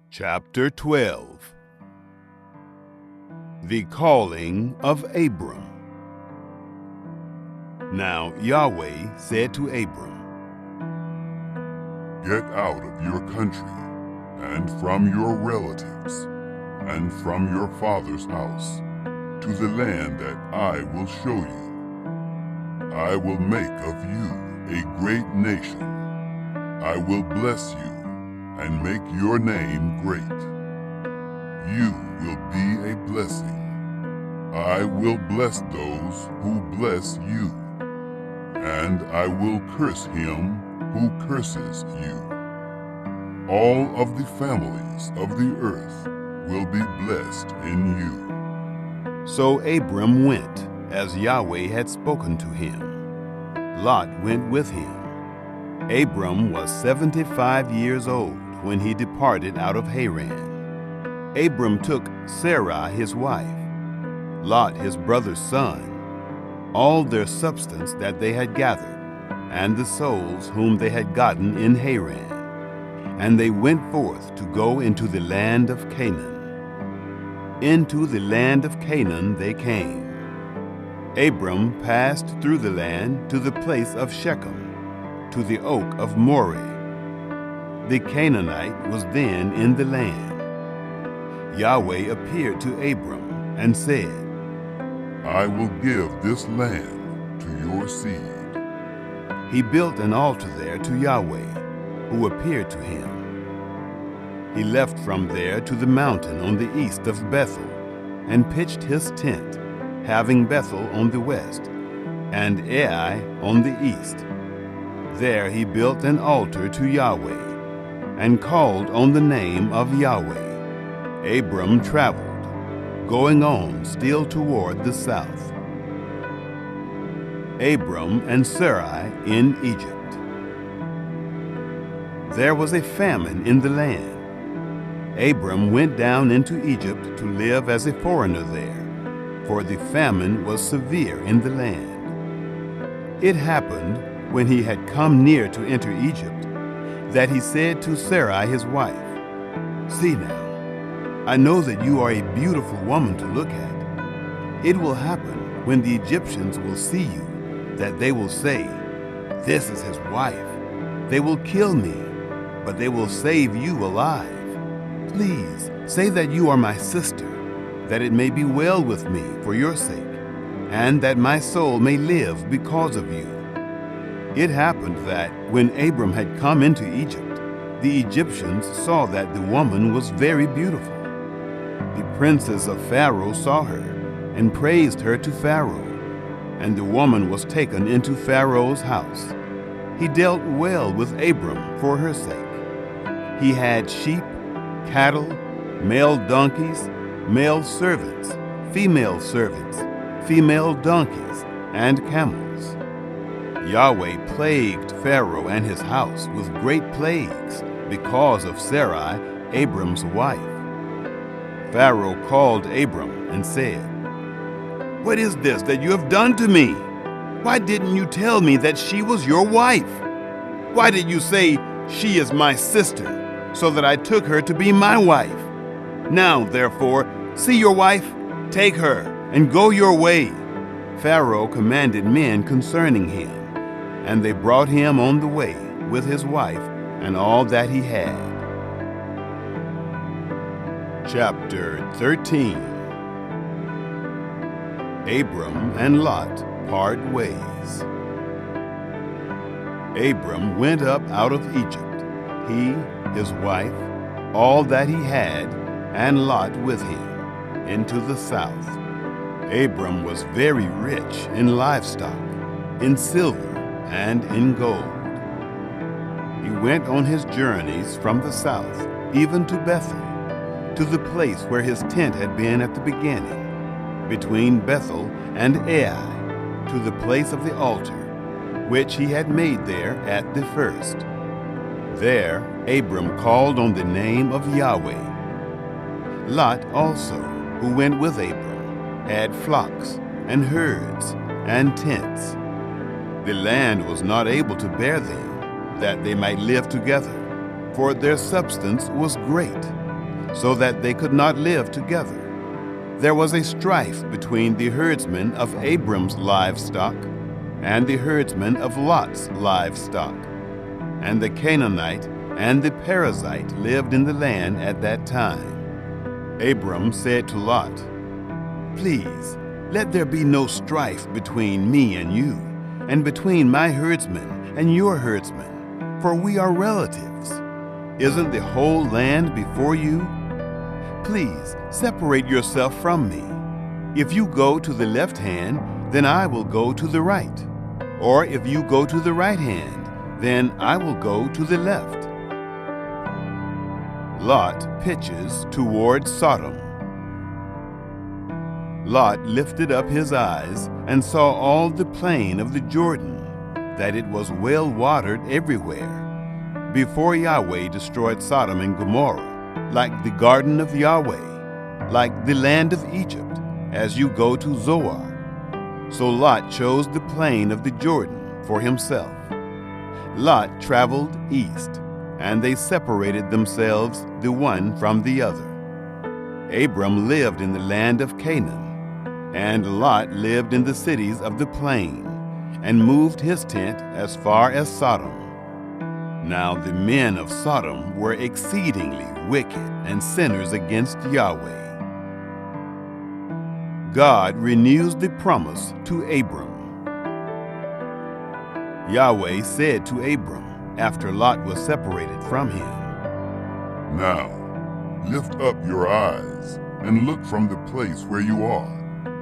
Chapter 12. The Calling of Abram. Now Yahweh said to Abram, "Get out of your country, and from your relatives, and from your father's house, to the land that I will show you. I will make of you a great nation. I will bless you and make your name great. You will be a blessing. I will bless those who bless you, and I will curse him who curses you. All of the families of the earth will be blessed in you." So Abram went, as Yahweh had spoken to him. Lot went with him. Abram was 75 years old when he departed out of Haran. Abram took Sarai his wife, Lot his brother's son, all their substance that they had gathered, and the souls whom they had gotten in Haran. And they went forth to go into the land of Canaan. Into the land of Canaan they came. Abram passed through the land to the place of Shechem, to the oak of Moreh. The Canaanite was then in the land. Yahweh appeared to Abram and said, "I will give this land to your seed." He built an altar there to Yahweh, who appeared to him. He left from there to the mountain on the east of Bethel, and pitched his tent, having Bethel on the west, and Ai on the east. There he built an altar to Yahweh, and called on the name of Yahweh. Abram traveled, going on still toward the south. Abram and Sarai in Egypt. There was a famine in the land. Abram went down into Egypt to live as a foreigner there, for the famine was severe in the land. It happened, when he had come near to enter Egypt, that he said to Sarai his wife, "See now, I know that you are a beautiful woman to look at. It will happen when the Egyptians will see you, that they will say, 'This is his wife.' They will kill me, but they will save you alive. Please say that you are my sister, that it may be well with me for your sake, and that my soul may live because of you." It happened that when Abram had come into Egypt, the Egyptians saw that the woman was very beautiful. The princes of Pharaoh saw her and praised her to Pharaoh, and the woman was taken into Pharaoh's house. He dealt well with Abram for her sake. He had sheep, cattle, male donkeys, male servants, female donkeys, and camels. Yahweh plagued Pharaoh and his house with great plagues because of Sarai, Abram's wife. Pharaoh called Abram and said, "What is this that you have done to me? Why didn't you tell me that she was your wife? Why did you say, 'She is my sister,' so that I took her to be my wife? Now, therefore, see your wife, take her, and go your way." Pharaoh commanded men concerning him, and they brought him on the way with his wife and all that he had. Chapter 13. Abram and Lot part ways. Abram went up out of Egypt, he, his wife, all that he had, and Lot with him, into the south. Abram was very rich in livestock, in silver, and in gold. He went on his journeys from the south, even to Bethel, to the place where his tent had been at the beginning, between Bethel and Ai, to the place of the altar, which he had made there at the first. There Abram called on the name of Yahweh. Lot also, who went with Abram, had flocks and herds and tents. The land was not able to bear them, that they might live together, for their substance was great. so that they could not live together. There was a strife between the herdsmen of Abram's livestock and the herdsmen of Lot's livestock. And the Canaanite and the Perizzite lived in the land at that time. Abram said to Lot, "Please, let there be no strife between me and you, and between my herdsmen and your herdsmen, for we are relatives. Isn't the whole land before you? Please separate yourself from me. If you go to the left hand, then I will go to the right. Or if you go to the right hand, then I will go to the left." Lot pitches toward Sodom. Lot lifted up his eyes and saw all the plain of the Jordan, that it was well watered everywhere, before Yahweh destroyed Sodom and Gomorrah, like the garden of Yahweh, like the land of Egypt, as you go to Zoar. So Lot chose the plain of the Jordan for himself. Lot traveled east, and they separated themselves the one from the other. Abram lived in the land of Canaan, and Lot lived in the cities of the plain, and moved his tent as far as Sodom. Now the men of Sodom were exceedingly wicked and sinners against Yahweh. God renews the promise to Abram. Yahweh said to Abram, after Lot was separated from him, "Now, lift up your eyes and look from the place where you are,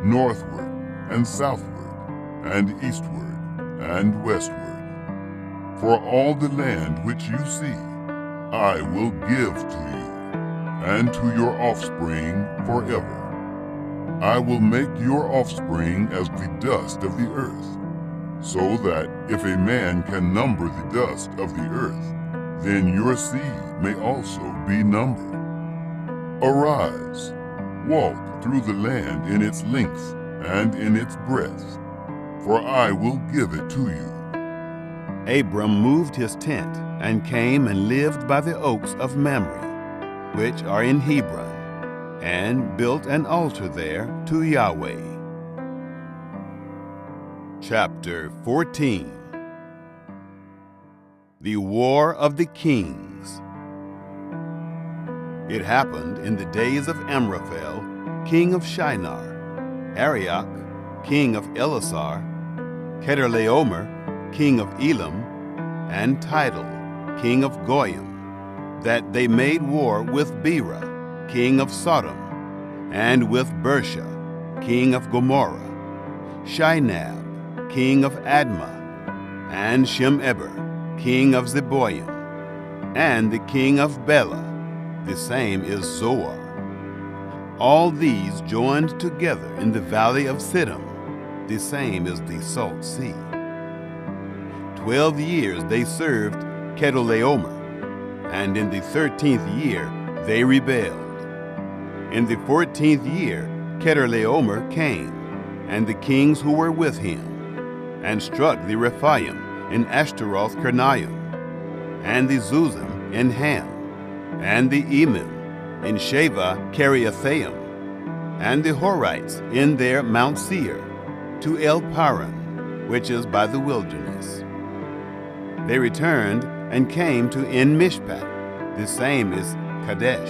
northward and southward and eastward and westward. For all the land which you see, I will give to you and to your offspring forever. I will make your offspring as the dust of the earth, so that if a man can number the dust of the earth, then your seed may also be numbered. Arise, walk through the land in its length and in its breadth, for I will give it to you." Abram moved his tent and came and lived by the oaks of Mamre, which are in Hebron, and built an altar there to Yahweh. Chapter 14. The War of the Kings. It happened in the days of Amraphel, king of Shinar, Arioch, king of Elasar, Kedorlaomer, king of Elam, and Tidal, king of Goyim, that they made war with Bera, king of Sodom, and with Bersha, king of Gomorrah, Shinab, king of Admah, and Shemeber, king of Zeboim, and the king of Bela, the same is Zoar. All these joined together in the valley of Siddim, the same is the Salt Sea. 12 years they served Kedorlaomer, and in the 13th year they rebelled. In the 14th year Kedorlaomer came, and the kings who were with him, and struck the Rephaim in Ashtaroth Karnaim, and the Zuzim in Ham, and the Emim in Sheva Kiriathaim, and the Horites in their Mount Seir, to El Paran, which is by the wilderness. They returned and came to En Mishpat, the same is Kadesh,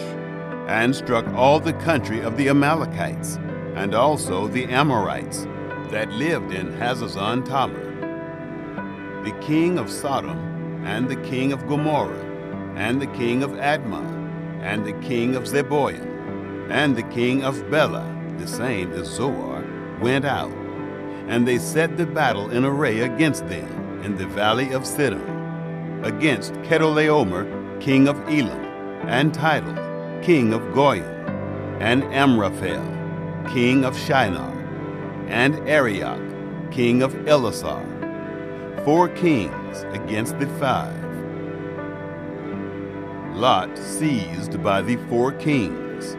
and struck all the country of the Amalekites, and also the Amorites that lived in Hazazon Tamar. The king of Sodom, and the king of Gomorrah, and the king of Admah, and the king of Zeboim, and the king of Bela, the same is Zoar, went out, and they set the battle in array against them in the valley of Siddim, against Kedorlaomer, king of Elam, and Tidal, king of Goyim, and Amraphel, king of Shinar, and Arioch, king of Elasar, 4 kings against the 5. Lot seized by the 4 kings.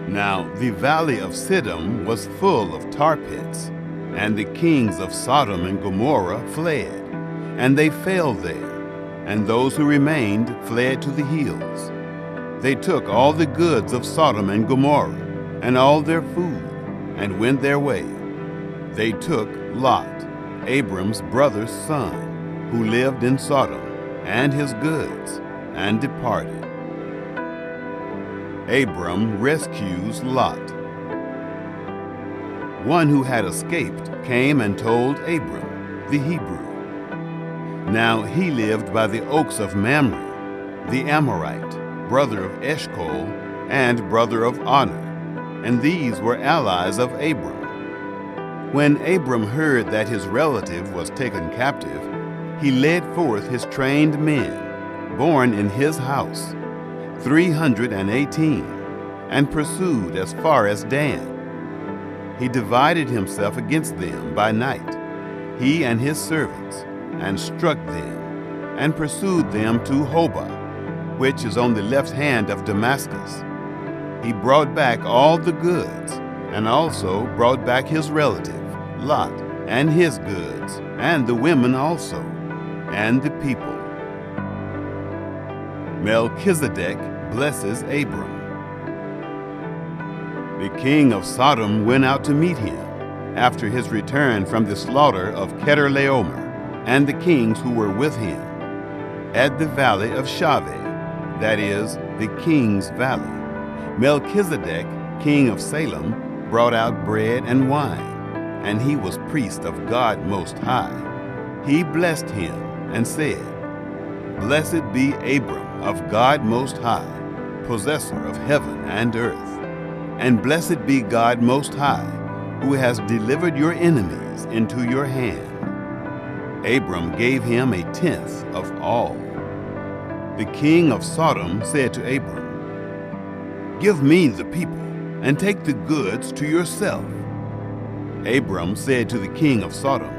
Now the valley of Siddim was full of tar pits, and the kings of Sodom and Gomorrah fled, and they fell there, and those who remained fled to the hills. They took all the goods of Sodom and Gomorrah, and all their food, and went their way. They took Lot, Abram's brother's son, who lived in Sodom, and his goods, and departed. Abram rescues Lot. One who had escaped came and told Abram, the Hebrew. Now he lived by the oaks of Mamre, the Amorite, brother of Eshcol, and brother of Aner, and these were allies of Abram. When Abram heard that his relative was taken captive, he led forth his trained men, born in his house, 318, and pursued as far as Dan. He divided himself against them by night, he and his servants, and struck them, and pursued them to Hobah, which is on the left hand of Damascus. He brought back all the goods, and also brought back his relative, Lot, and his goods, and the women also, and the people. Melchizedek blesses Abram. The king of Sodom went out to meet him after his return from the slaughter of Kedorlaomer, and the kings who were with him, at the valley of Shaveh, that is, the king's valley. Melchizedek, king of Salem, brought out bread and wine, and he was priest of God Most High. He blessed him and said, Blessed be Abram of God Most High, possessor of heaven and earth. And blessed be God Most High, who has delivered your enemies into your hand. Abram gave him 1/10 of all. The king of Sodom said to Abram, Give me the people, and take the goods to yourself. Abram said to the king of Sodom,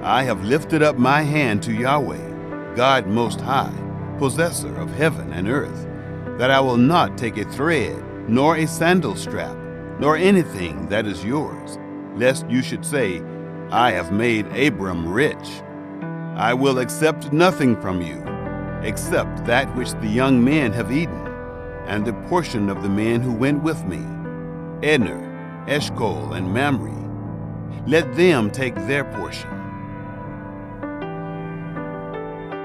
I have lifted up my hand to Yahweh, God Most High, possessor of heaven and earth, that I will not take a thread, nor a sandal strap, nor anything that is yours, lest you should say, I have made Abram rich. I will accept nothing from you, except that which the young men have eaten, and the portion of the men who went with me, Edner, Eshcol, and Mamre. Let them take their portion.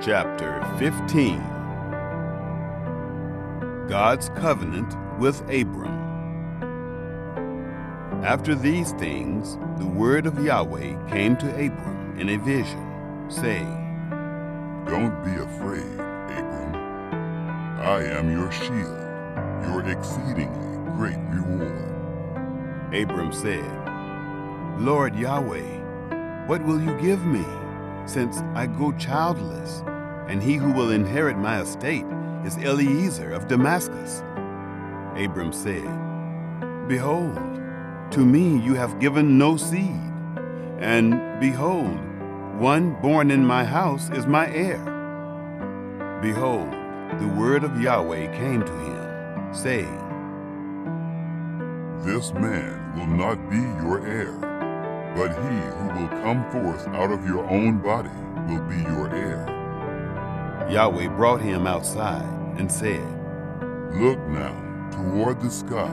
Chapter 15. God's covenant with Abram. After these things, the word of Yahweh came to Abram in a vision, saying, Don't be afraid, Abram. I am your shield, your exceedingly great reward. Abram said, Lord Yahweh, what will you give me, since I go childless, and he who will inherit my estate is Eliezer of Damascus? Abram said, Behold, to me you have given no seed, and behold, one born in my house is my heir. Behold, the word of Yahweh came to him, saying, This man will not be your heir, but he who will come forth out of your own body will be your heir. Yahweh brought him outside and said, Look now toward the sky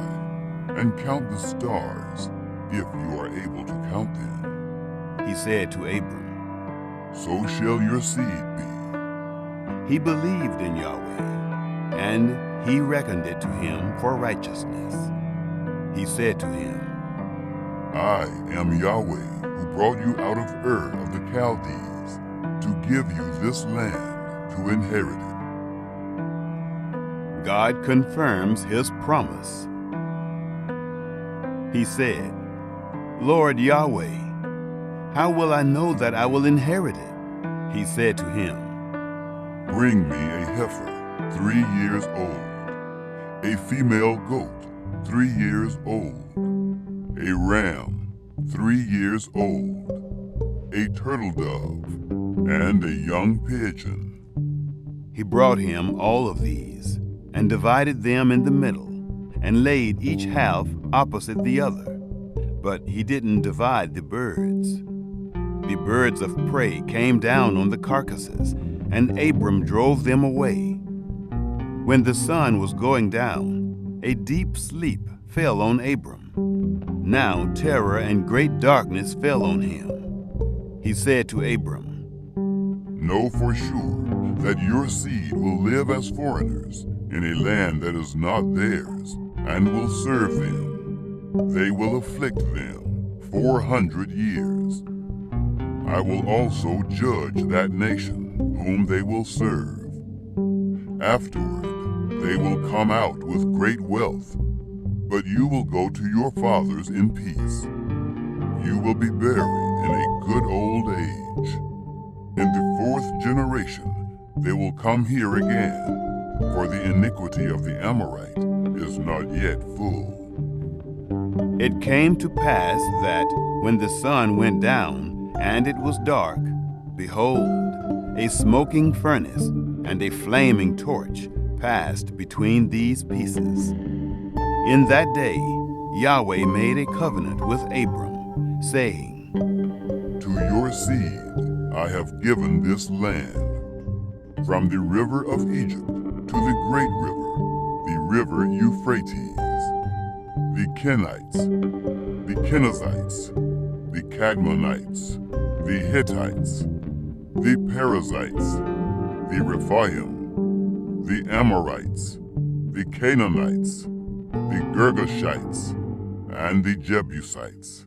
and count the stars, if you are able to count them. He said to Abram, So shall your seed be. He believed in Yahweh, and he reckoned it to him for righteousness. He said to him, I am Yahweh, who brought you out of Ur of the Chaldees, to give you this land to inherit it. God confirms his promise. He said, Lord Yahweh, how will I know that I will inherit it? He said to him, Bring me a heifer, 3 years old, a female goat, 3 years old, a ram, 3 years old, a turtle dove, and a young pigeon. He brought him all of these, and divided them in the middle, and laid each half opposite the other. But he didn't divide the birds. The birds of prey came down on the carcasses, and Abram drove them away. When the sun was going down, a deep sleep fell on Abram. Now terror and great darkness fell on him. He said to Abram, "Know for sure that your seed will live as foreigners in a land that is not theirs, and will serve them. They will afflict them 400 years. I will also judge that nation whom they will serve. Afterward, they will come out with great wealth, but you will go to your fathers in peace. You will be buried in a good old age. In the 4th generation, they will come here again, for the iniquity of the Amorite is not yet full." It came to pass that when the sun went down and it was dark, behold, a smoking furnace and a flaming torch passed between these pieces. In that day Yahweh made a covenant with Abram, saying, "To your seed I have given this land, from the river of Egypt to the great river, the river Euphrates, the Kenites, the Kenizzites, the Cadmonites, the Hittites, the Perizzites, the Rephaim, the Amorites, the Canaanites, the Girgashites, and the Jebusites.